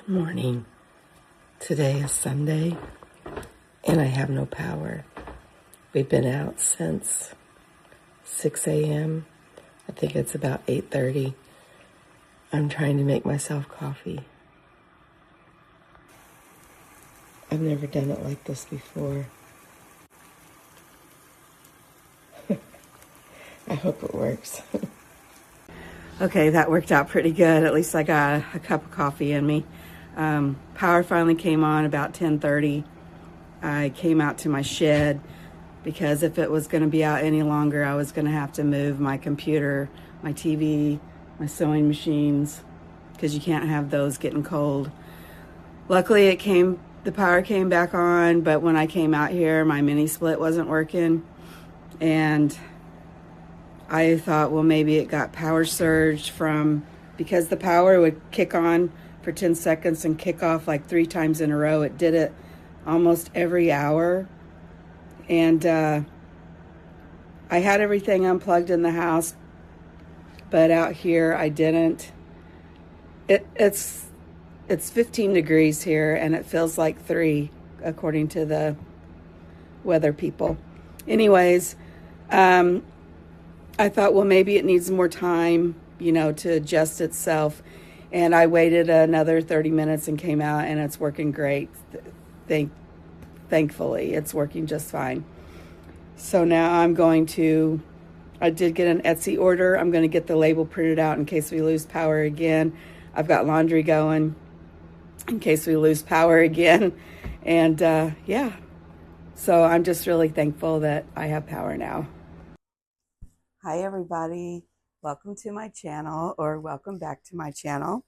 Good morning. Today is Sunday and I have no power. We've been out since 6 a.m. I think it's about 8:30. I'm trying to make myself coffee. I've never done it like this before. I hope it works. Okay, that worked out pretty good. At least I got a cup of coffee in me. Power finally came on about 10:30. I came out to my shed because if it was going to be out any longer, I was going to have to move my computer, my TV, my sewing machines, because you can't have those getting cold. Luckily, the power came back on, but when I came out here, my mini split wasn't working, and I thought, well, maybe it got power surged because the power would kick on for 10 seconds and kick off like 3 times in a row. It did it almost every hour. And I had everything unplugged in the house, but out here I didn't. It's 15 degrees here and it feels like 3 according to the weather people. Anyways, I thought, well, maybe it needs more time, to adjust itself. And I waited another 30 minutes and came out, and it's working great. Thankfully, it's working just fine. So now I did get an Etsy order. I'm going to get the label printed out in case we lose power again. I've got laundry going in case we lose power again. And yeah, so I'm just really thankful that I have power now. Hi everybody, welcome to my channel, or welcome back to my channel.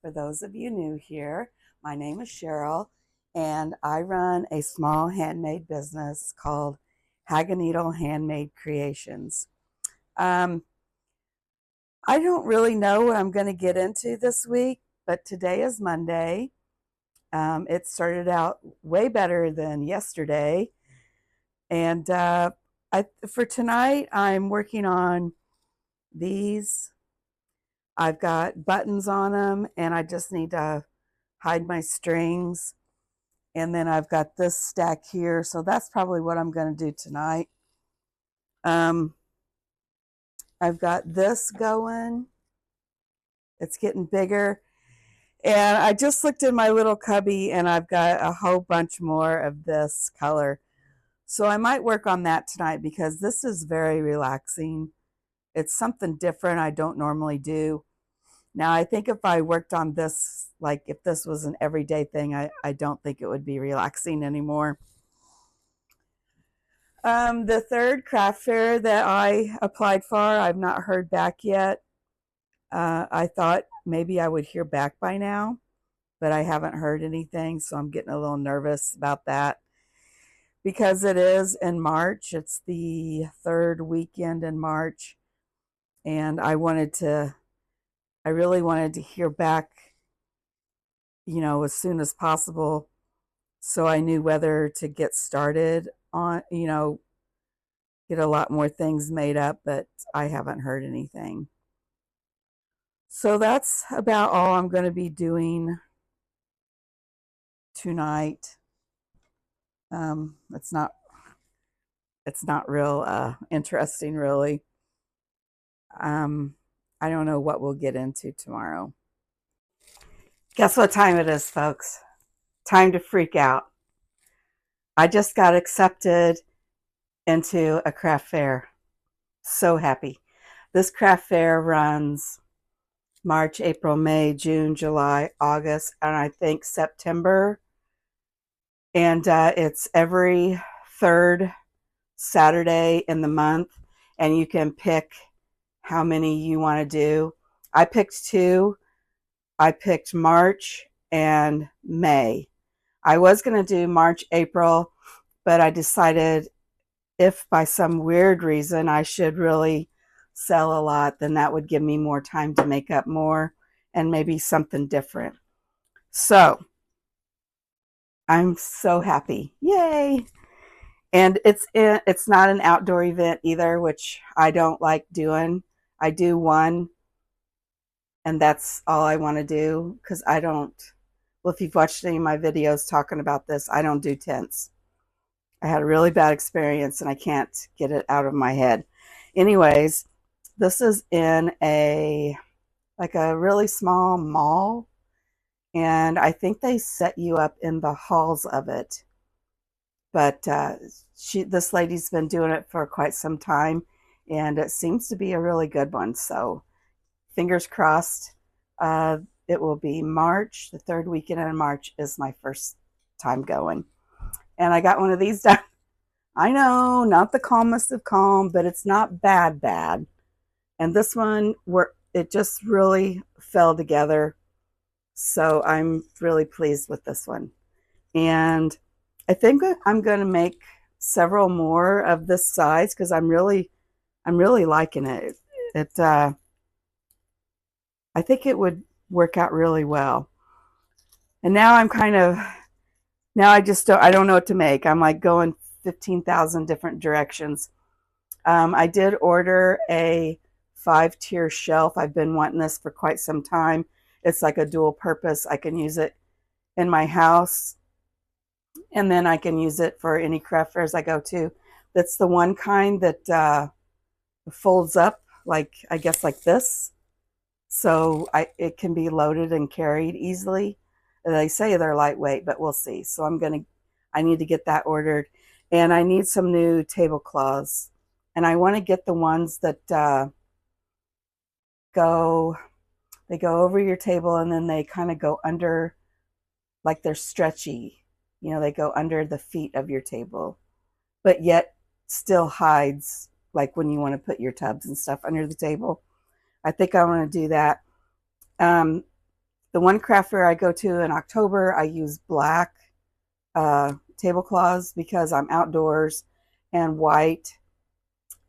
For those of you new here, my name is Cheryl and I run a small handmade business called Hag-a-Needle Handmade Creations. I don't really know what I'm going to get into this week, but today is Monday. It started out way better than yesterday, and for tonight, I'm working on these. I've got buttons on them, and I just need to hide my strings. And then I've got this stack here, so that's probably what I'm going to do tonight. I've got this going. It's getting bigger. And I just looked in my little cubby, and I've got a whole bunch more of this color. So I might work on that tonight because this is very relaxing. It's something different I don't normally do. Now, I think if I worked on this, like if this was an everyday thing, I don't think it would be relaxing anymore. The third craft fair that I applied for, I've not heard back yet. I thought maybe I would hear back by now, but I haven't heard anything, so I'm getting a little nervous about that. Because it is in March, it's the 3rd weekend in March, and I really wanted to hear back, as soon as possible, so I knew whether to get started on, get a lot more things made up, but I haven't heard anything. So that's about all I'm going to be doing tonight. It's not real interesting, really. I don't know what we'll get into tomorrow. Guess what time it is, folks? Time to freak out. I just got accepted into a craft fair. So happy. This craft fair runs March, April, May, June, July, August, and I think September. And it's every 3rd Saturday in the month, and you can pick how many you want to do. I picked 2. I picked March and May. I was going to do March, April, but I decided if by some weird reason I should really sell a lot, then that would give me more time to make up more and maybe something different. So I'm so happy. Yay. And it's not an outdoor event either, which I don't like doing. I do one, and that's all I want to do because I don't well, if you've watched any of my videos talking about this, I don't do tents. I had a really bad experience and I can't get it out of my head. Anyways, this is in a really small mall, and I think they set you up in the halls of it. But this lady's been doing it for quite some time, and it seems to be a really good one. So fingers crossed. It will be March. The third weekend in March is my first time going. And I got one of these done. I know, not the calmest of calm, but it's not bad. And this one, it just really fell together. So I'm really pleased with this one. And I think I'm going to make several more of this size because I'm really liking it. I think it would work out really well. And now I don't know what to make. I'm like going 15,000 different directions. I did order a 5-tier shelf. I've been wanting this for quite some time. It's like a dual purpose. I can use it in my house, and then I can use it for any craft fairs I go to. That's the one kind that folds up, like, I guess like this. So it can be loaded and carried easily. They say they're lightweight, but we'll see. So I need to get that ordered. And I need some new tablecloths. And I want to get the ones that go over your table, and then they kind of go under, like they're stretchy. You know, they go under the feet of your table, but yet still hides, like when you want to put your tubs and stuff under the table. I think I want to do that. The one craft fair I go to in October, I use black tablecloths because I'm outdoors, and white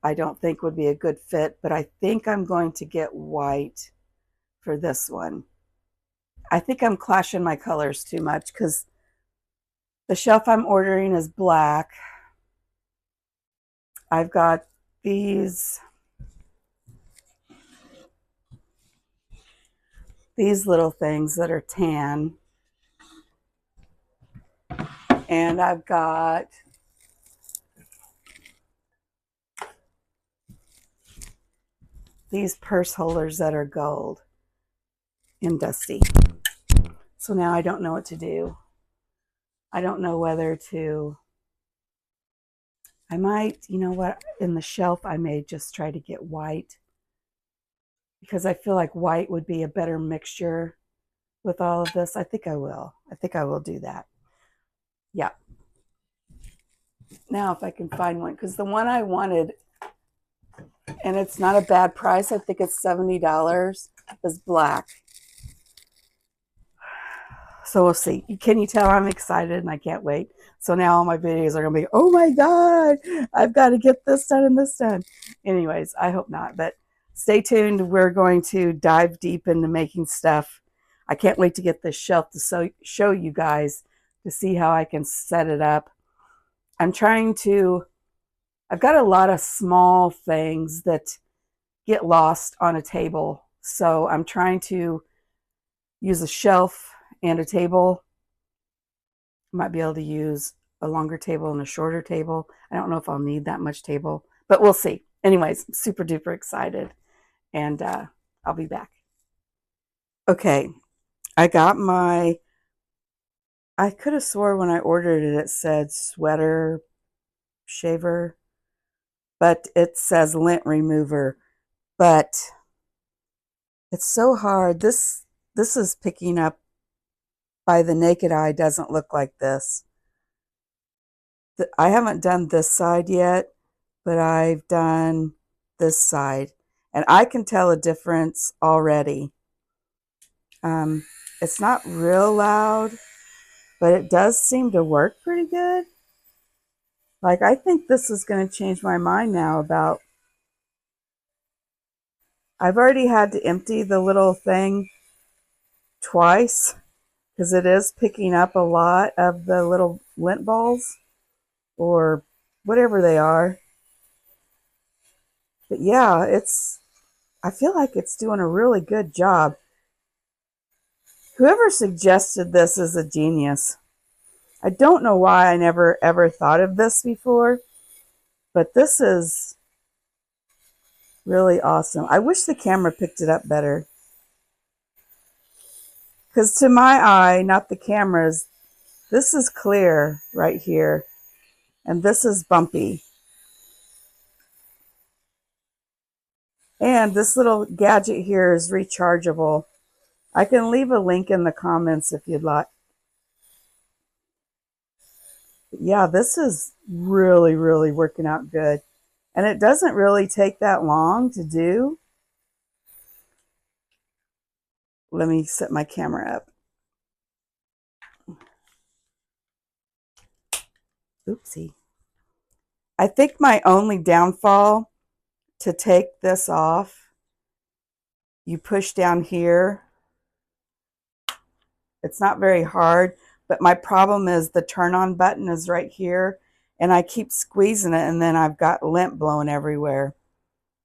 I don't think would be a good fit, but I think I'm going to get white for this one. I think I'm clashing my colors too much because the shelf I'm ordering is black. I've got these little things that are tan. And I've got these purse holders that are gold and dusty. So now I don't know what to do. I don't know whether to, I might, you know what, in the shelf I may just try to get white, because I feel like white would be a better mixture with all of this. I think I will. I think I will do that. Yeah. Now if I can find one, because the one I wanted, and it's not a bad price, I think it's $70, is black. So we'll see. Can you tell I'm excited and I can't wait? So now all my videos are going to be, oh my God, I've got to get this done and this done. Anyways, I hope not. But stay tuned. We're going to dive deep into making stuff. I can't wait to get this shelf to show you guys, to see how I can set it up. I've got a lot of small things that get lost on a table. So I'm trying to use a shelf and a table. I might be able to use a longer table and a shorter table. I don't know if I'll need that much table, but we'll see. Anyways, I'm super duper excited, and I'll be back. Okay, I got I could have swore when I ordered it, it said sweater shaver, but it says lint remover. But it's so hard. This is picking up. By the naked eye, doesn't look like this. I haven't done this side yet, but I've done this side, and I can tell a difference already. It's not real loud, but it does seem to work pretty good. Like, I think this is going to change my mind now about, I've already had to empty the little thing twice, because it is picking up a lot of the little lint balls, or whatever they are. But yeah, I feel like it's doing a really good job. Whoever suggested this is a genius. I don't know why I never ever thought of this before, but this is really awesome. I wish the camera picked it up better. Because to my eye, not the camera's, this is clear right here. And this is bumpy. And this little gadget here is rechargeable. I can leave a link in the comments if you'd like. Yeah, this is really, really working out good. And it doesn't really take that long to do. Let me set my camera up. Oopsie. I think my only downfall to take this off, you push down here. It's not very hard, but my problem is the turn on button is right here, and I keep squeezing it, and then I've got lint blowing everywhere.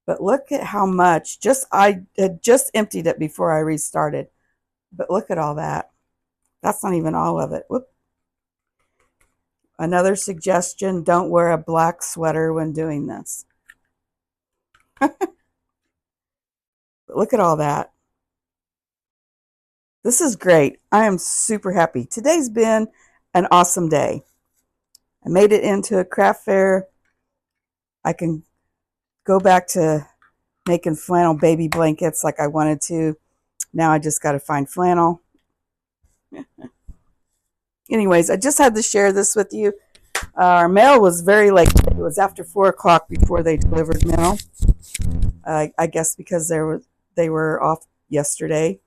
But look at how much, I had just emptied it before I restarted. But look at all that. That's not even all of it. Whoop. Another suggestion, don't wear a black sweater when doing this. But look at all that. This is great. I am super happy. Today's been an awesome day. I made it into a craft fair. I can go back to making flannel baby blankets like I wanted to. Now I just got to find flannel. Anyways, I just had to share this with you. Our mail was very late. It was after 4 o'clock before they delivered mail. I guess because they were off yesterday.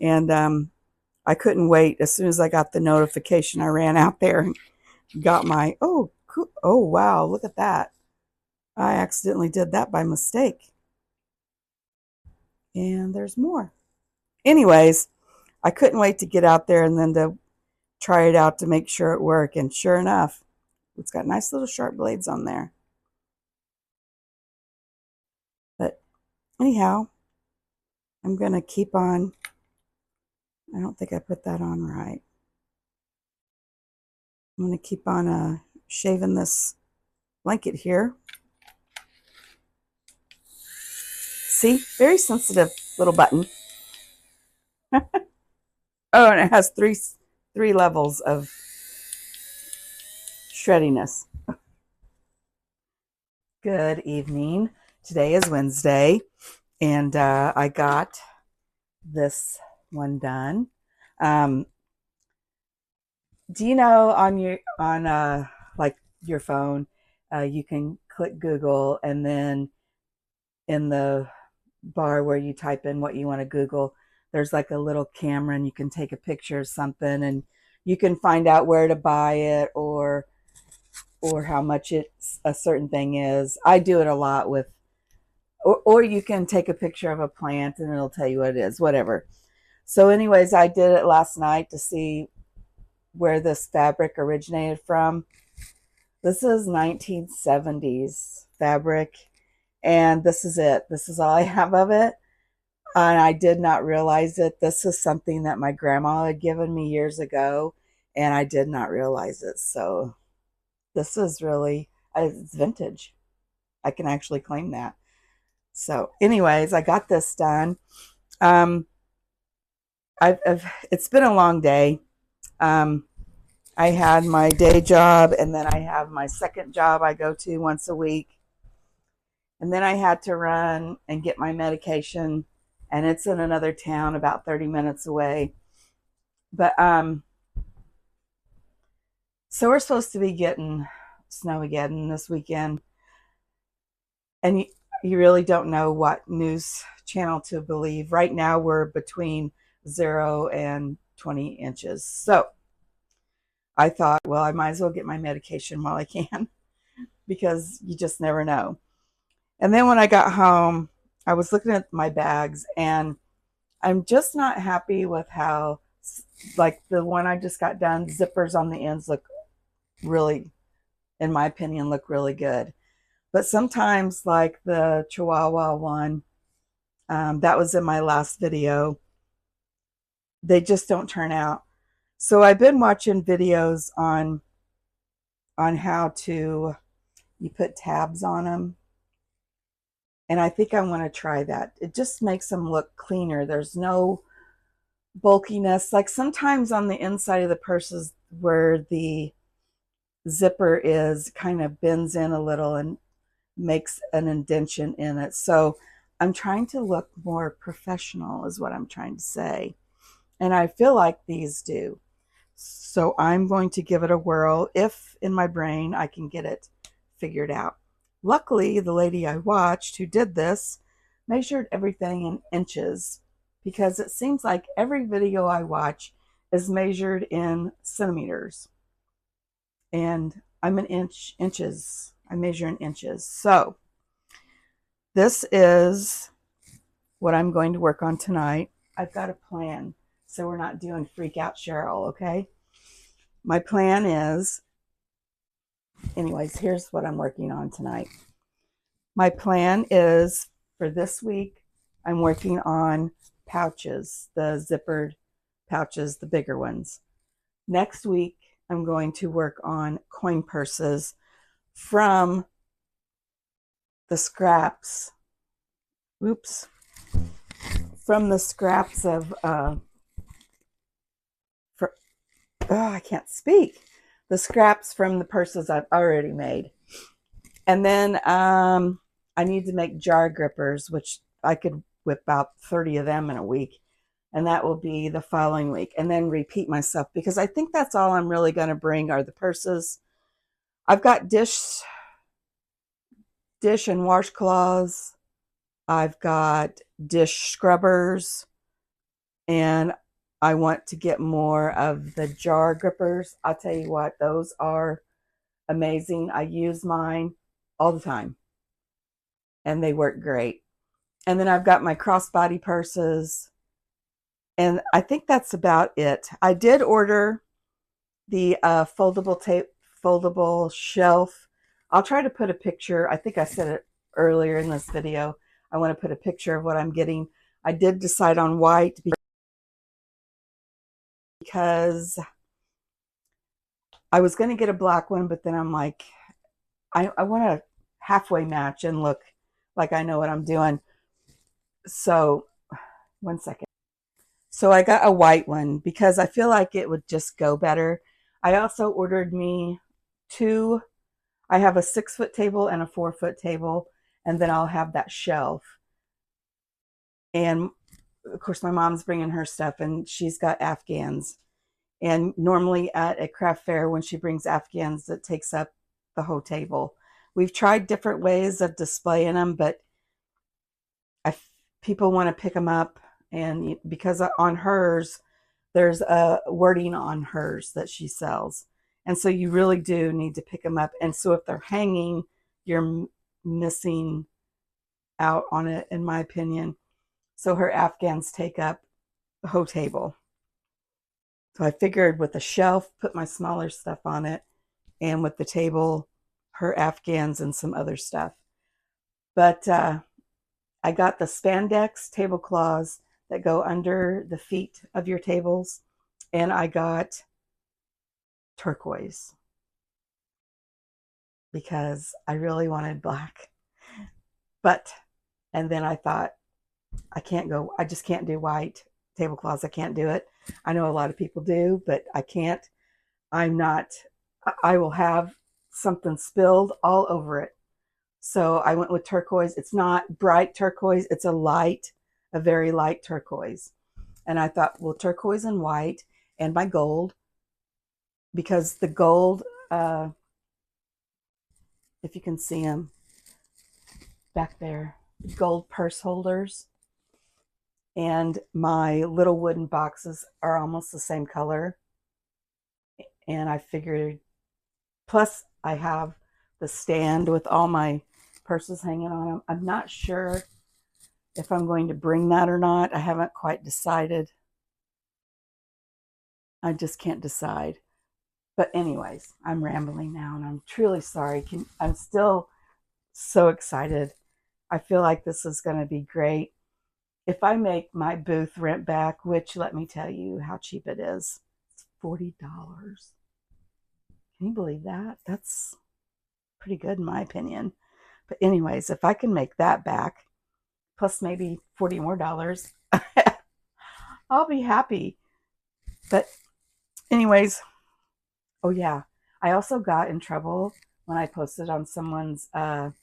And I couldn't wait. As soon as I got the notification, I ran out there and got my, oh, cool. Oh, wow, look at that. I accidentally did that by mistake. And there's more. Anyways, I couldn't wait to get out there and then to try it out to make sure it worked. And sure enough, it's got nice little sharp blades on there. But anyhow, I'm going to keep on. I don't think I put that on right. I'm going to keep on shaving this blanket here. See, very sensitive little button. Oh, and it has three levels of shreddiness. Good evening. Today is Wednesday, and I got this one done. Do you know on like your phone, you can click Google, and then in the bar where you type in what you want to Google, there's like a little camera, and you can take a picture of something, and you can find out where to buy it or how much a certain thing is. I do it a lot with, or you can take a picture of a plant and it'll tell you what it is, whatever. So anyways, I did it last night to see where this fabric originated from. This is 1970s fabric, and this is it. This is all I have of it. And I did not realize it. This is something that my grandma had given me years ago, and I did not realize it. So this is really, it's vintage. I can actually claim that. So anyways, I got this done. It's been a long day. I had my day job, and then I have my second job I go to once a week. And then I had to run and get my medication, and it's in another town about 30 minutes away. But so we're supposed to be getting snow again this weekend. And you really don't know what news channel to believe. Right now we're between 0 and 20 inches. So I thought, well, I might as well get my medication while I can, because you just never know. And then when I got home, I was looking at my bags, and I'm just not happy with how, like the one I just got done, zippers on the ends look really, in my opinion, look really good. But sometimes, like the Chihuahua one, that was in my last video, they just don't turn out. So I've been watching videos on how to, you put tabs on them. And I think I want to try that. It just makes them look cleaner. There's no bulkiness. Like sometimes on the inside of the purses where the zipper is, kind of bends in a little and makes an indentation in it. So I'm trying to look more professional is what I'm trying to say. And I feel like these do. So I'm going to give it a whirl if in my brain I can get it figured out. Luckily, the lady I watched who did this measured everything in inches, because it seems like every video I watch is measured in centimeters. And I'm in inches. I measure in inches. So this is what I'm going to work on tonight. I've got a plan, so we're not doing freak out Cheryl, okay? My plan is, anyways, here's what I'm working on tonight. My plan is for this week, I'm working on pouches, the zippered pouches, the bigger ones. Next week, I'm going to work on coin purses from the scraps. Oops. From the scraps of, I can't speak. The scraps from the purses I've already made. And then I need to make jar grippers, which I could whip out 30 of them in a week. And that will be the following week. And then repeat myself, because I think that's all I'm really going to bring are the purses. I've got dish and washcloths. I've got dish scrubbers. And I want to get more of the jar grippers. I'll tell you what, those are amazing. I use mine all the time. And they work great. And then I've got my crossbody purses. And I think that's about it. I did order the foldable shelf. I'll try to put a picture. I think I said it earlier in this video. I want to put a picture of what I'm getting. I did decide on white because I was going to get a black one, but then I'm like, I want to halfway match and look like I know what I'm doing. So, one second. So I got a white one because I feel like it would just go better. I also ordered me two. I have a 6-foot table and a 4-foot table, and then I'll have that shelf. And of course, my mom's bringing her stuff, and she's got Afghans. And normally at a craft fair, when she brings Afghans, it takes up the whole table. We've tried different ways of displaying them, but people want to pick them up. And because on hers, there's a wording on hers that she sells. And so you really do need to pick them up. And so if they're hanging, you're missing out on it, in my opinion. So her Afghans take up the whole table. So I figured with the shelf, put my smaller stuff on it, and with the table, her Afghans and some other stuff. But I got the Spandex tablecloths that go under the feet of your tables, and I got turquoise because I really wanted black. And then I thought, I just can't do white tablecloths. I can't do it. I know a lot of people do, but I can't. I will have something spilled all over it. So I went with turquoise. It's not bright turquoise. It's a very light turquoise. And I thought, well, turquoise and white and my gold, because the gold, if you can see them back there, gold purse holders, and my little wooden boxes are almost the same color. And I figured, plus I have the stand with all my purses hanging on them. I'm not sure if I'm going to bring that or not. I haven't quite decided. I just can't decide. But anyways, I'm rambling now, and I'm truly sorry. I'm still so excited. I feel like this is going to be great. if I make my booth rent back, which let me tell you how cheap it is. It's $40. Can you believe that? That's pretty good in my opinion. But anyways, if I can make that back, plus maybe $40 more, I'll be happy. But anyways, oh yeah, I also got in trouble when I posted on someone's on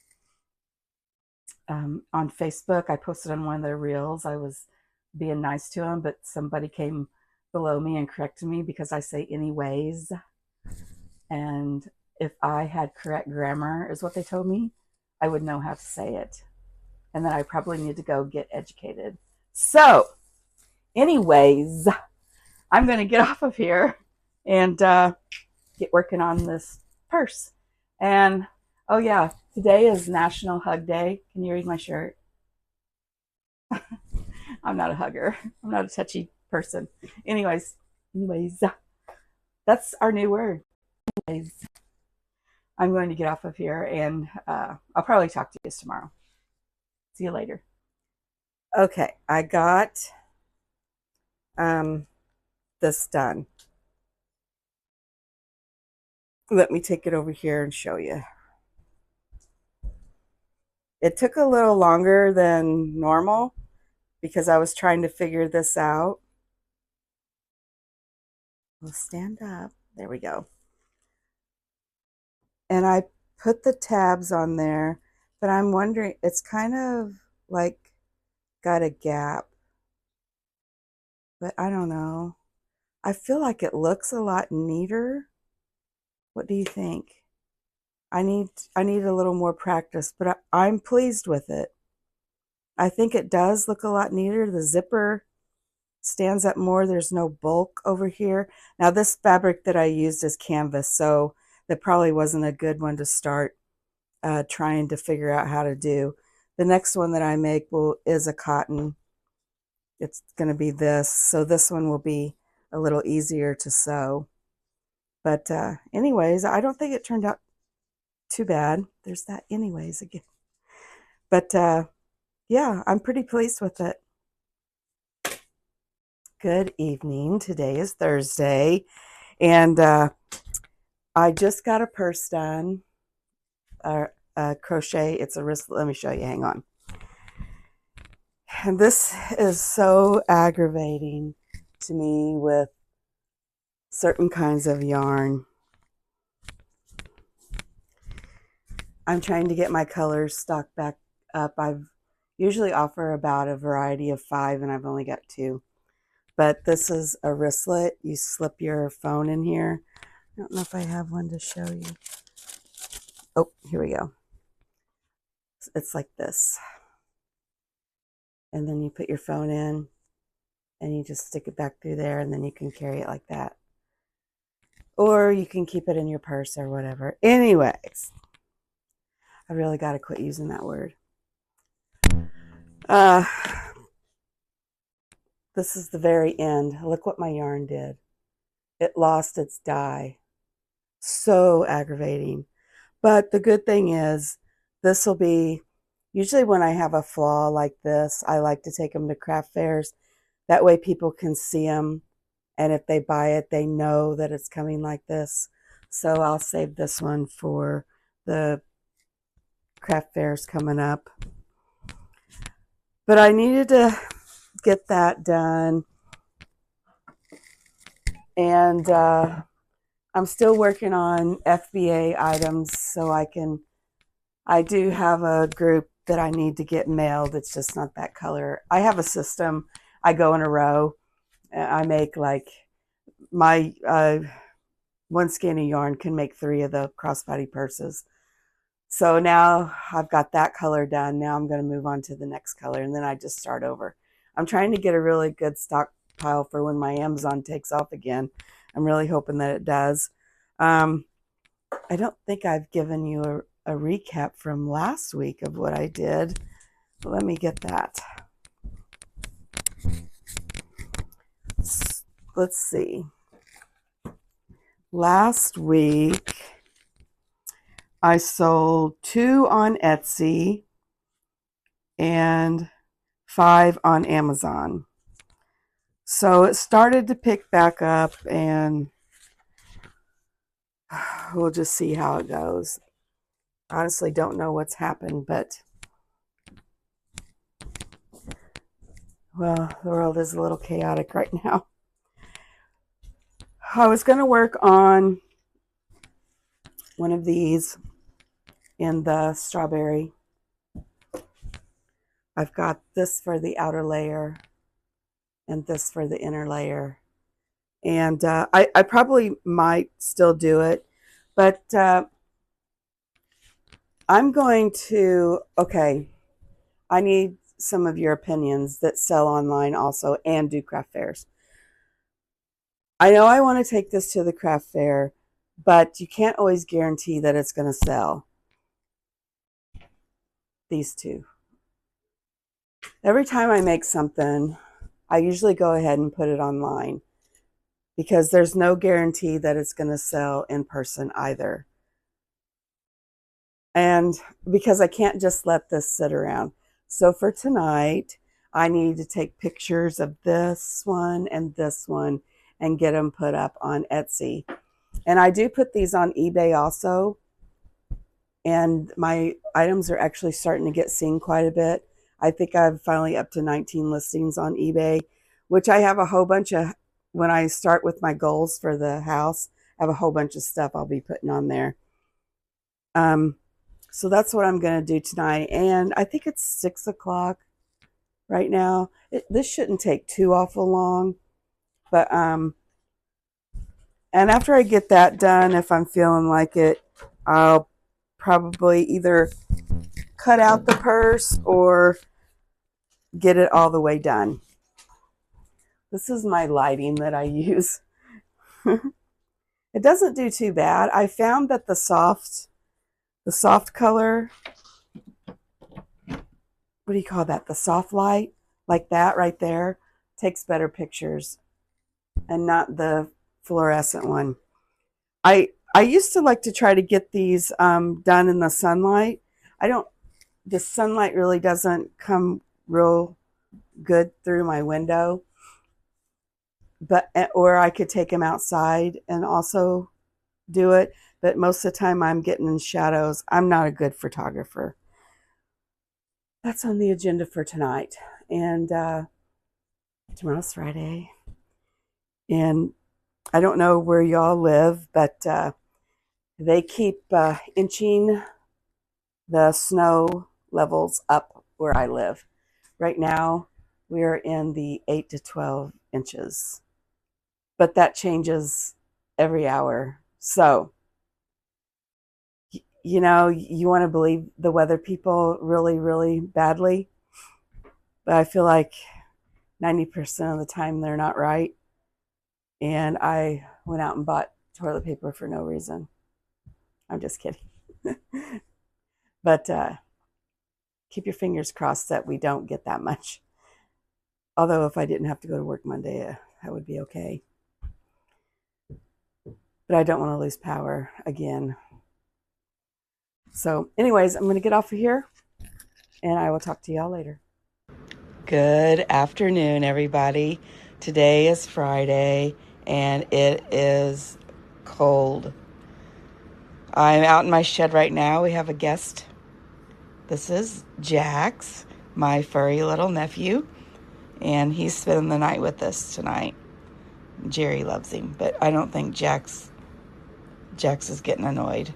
Facebook. I posted on one of their reels. I was being nice to them, but somebody came below me and corrected me because I say anyways. And if I had correct grammar, is what they told me, I would know how to say it. And then I probably need to go get educated. So, anyways, I'm going to get off of here and get working on this purse. And oh yeah, today is National Hug Day. Can you read my shirt? I'm not a hugger. I'm not a touchy person. Anyways, that's our new word. Anyways, I'm going to get off of here and I'll probably talk to you tomorrow. See you later. Okay, I got this done. Let me take it over here and show you. It took a little longer than normal because I was trying to figure this out. We'll stand up. There we go. And I put the tabs on there, but I'm wondering, it's kind of like got a gap, but I don't know. I feel like it looks a lot neater. What do you think? I need a little more practice, but I'm pleased with it. I think it does look a lot neater. The zipper stands up more. There's no bulk over here. Now this fabric that I used is canvas, so that probably wasn't a good one to start trying to figure out how to do. The next one that I make is a cotton. It's going to be this, so this one will be a little easier to sew. But anyways, I don't think it turned out too bad. There's that anyways again. But yeah, I'm pretty pleased with it. Good evening. Today is Thursday, and I just got a purse done. Crochet. It's a wristlet. Let me show you. Hang on. And this is so aggravating to me with certain kinds of yarn. I'm trying to get my colors stocked back up. I've usually offer about a variety of 5, and I've only got 2. But this is a wristlet. You slip your phone in here. I don't know if I have one to show you. Oh, here we go. It's like this. And then you put your phone in, and you just stick it back through there, and then you can carry it like that. Or you can keep it in your purse or whatever. Anyways, I really got to quit using that word. This is the very end. Look what my yarn did. It lost its dye. So aggravating. But the good thing is, this will be, usually when I have a flaw like this, I like to take them to craft fairs. That way people can see them. And if they buy it, they know that it's coming like this. So I'll save this one for the craft fairs coming up. But I needed to get that done. And I'm still working on FBA items so I do have a group that I need to get mailed. It's just not that color. I have a system. I go in a row. I make like my one skein of yarn can make 3 of the crossbody purses. So now I've got that color done. Now I'm going to move on to the next color, and then I just start over. I'm trying to get a really good stockpile for when my Amazon takes off again. I'm really hoping that it does. I don't think I've given you a recap from last week of what I did. Let me get that. Let's see. Last week, I sold 2 on Etsy and $5 on Amazon. So it started to pick back up, and we'll just see how it goes. Honestly, don't know what's happened, but well, the world is a little chaotic right now. I was going to work on one of these in the strawberry. I've got this for the outer layer and this for the inner layer. And I probably might still do it, but I'm going to, okay, I need some of your opinions that sell online also and do craft fairs. I know I want to take this to the craft fair, but you can't always guarantee that it's going to sell. These two. Every time I make something, I usually go ahead and put it online because there's no guarantee that it's going to sell in person either. And because I can't just let this sit around. So for tonight, I need to take pictures of this one and get them put up on Etsy. And I do put these on eBay also. And my items are actually starting to get seen quite a bit. I think I'm finally up to 19 listings on eBay, which I have a whole bunch of, when I start with my goals for the house, I have a whole bunch of stuff I'll be putting on there. So that's what I'm going to do tonight. And I think it's 6 o'clock right now. This shouldn't take too awful long. But, and after I get that done, if I'm feeling like it, I'll probably either cut out the purse or get it all the way done. This is my lighting that I use. It doesn't do too bad. I found that the soft color, what do you call that? The soft light, like that right there, takes better pictures and not the fluorescent one. I used to like to try to get these done in the sunlight. The sunlight really doesn't come real good through my window, or I could take them outside and also do it. But most of the time I'm getting in shadows. I'm not a good photographer. That's on the agenda for tonight. And tomorrow's Friday. And I don't know where y'all live, but they keep inching the snow levels up where I live. Right now, we're in the 8 to 12 inches. But that changes every hour. So, you know, you want to believe the weather people really, really badly. But I feel like 90% of the time they're not right. And I went out and bought toilet paper for no reason. I'm just kidding. But keep your fingers crossed that we don't get that much. Although if I didn't have to go to work Monday, that would be okay. But I don't want to lose power again. So anyways, I'm going to get off of here, and I will talk to y'all later. Good afternoon, everybody. Today is Friday, and it is cold. I'm out in my shed right now. We have a guest. This is Jax, my furry little nephew, and he's spending the night with us tonight. Jerry loves him, but I don't think Jax is getting annoyed.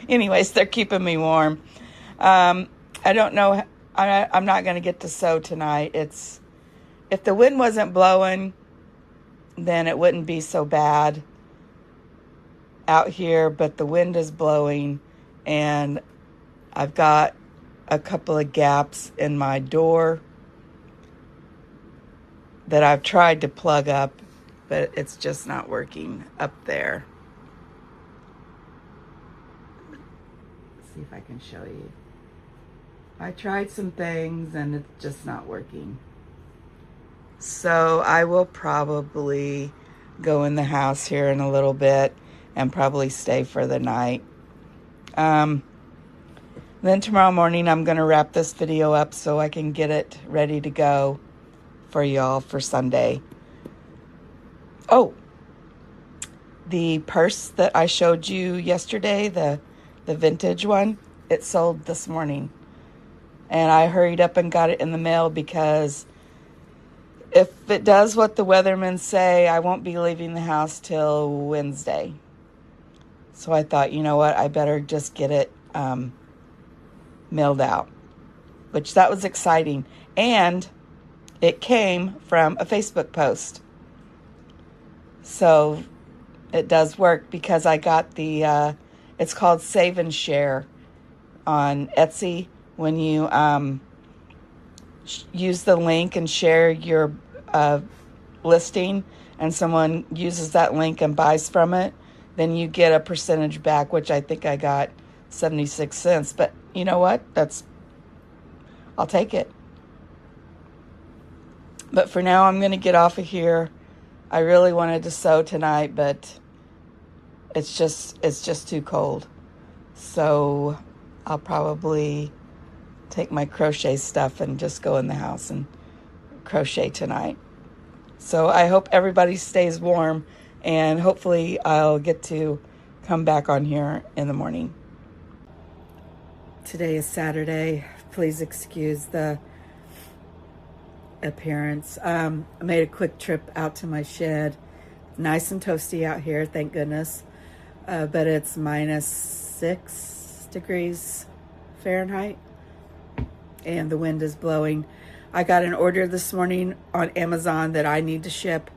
Anyways, they're keeping me warm. I don't know. I'm not going to get to sew tonight. If the wind wasn't blowing, then it wouldn't be so bad out here, but the wind is blowing, and I've got a couple of gaps in my door that I've tried to plug up, but it's just not working up there. Let's see if I can show you. I tried some things and it's just not working. So I will probably go in the house here in a little bit and probably stay for the night. Then tomorrow morning I'm going to wrap this video up so I can get it ready to go for y'all for Sunday. Oh, the purse that I showed you yesterday, the vintage one, it sold this morning. And I hurried up and got it in the mail because if it does what the weathermen say, I won't be leaving the house till Wednesday. So I thought, you know what, I better just get it mailed out, which that was exciting. And it came from a Facebook post. So it does work because I got the, it's called Save and Share on Etsy. When you use the link and share your listing and someone uses that link and buys from it, then you get a percentage back, which I think I got 76 cents. But you know what? I'll take it. But for now, I'm going to get off of here. I really wanted to sew tonight, but it's just too cold. So I'll probably take my crochet stuff and just go in the house and crochet tonight. So I hope everybody stays warm, and hopefully I'll get to come back on here in the morning. Today is Saturday. Please excuse the appearance. I made a quick trip out to my shed. Nice and toasty out here, thank goodness. But it's -6 degrees Fahrenheit. And the wind is blowing. I got an order this morning on Amazon that I need to ship,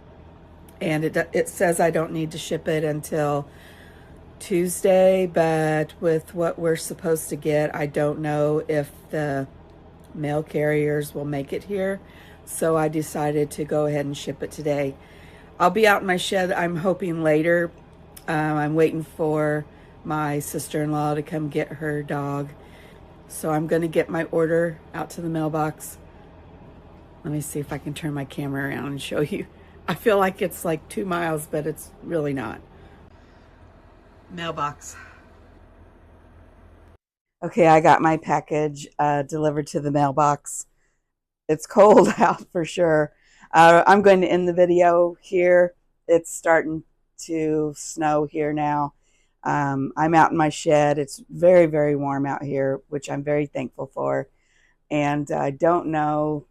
and it says I don't need to ship it until Tuesday, but with what we're supposed to get, I don't know if the mail carriers will make it here, so I decided to go ahead and ship it today. I'll be out in my shed, I'm hoping later. I'm waiting for my sister-in-law to come get her dog. So I'm going to get my order out to the mailbox. Let me see if I can turn my camera around and show you. I feel like it's like 2 miles, but it's really not. Mailbox. Okay, I got my package delivered to the mailbox. It's cold out for sure. I'm going to end the video here. It's starting to snow here now. I'm out in my shed. It's very, very warm out here, which I'm very thankful for. And I don't know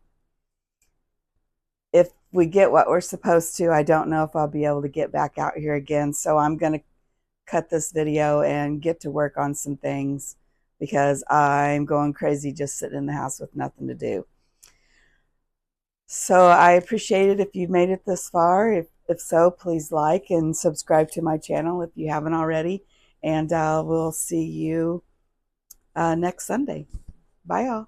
if we get what we're supposed to. I don't know if I'll be able to get back out here again. So I'm going to cut this video and get to work on some things because I'm going crazy just sitting in the house with nothing to do. So I appreciate it if you've made it this far. If so, please like and subscribe to my channel if you haven't already. And we'll see you next Sunday. Bye, y'all.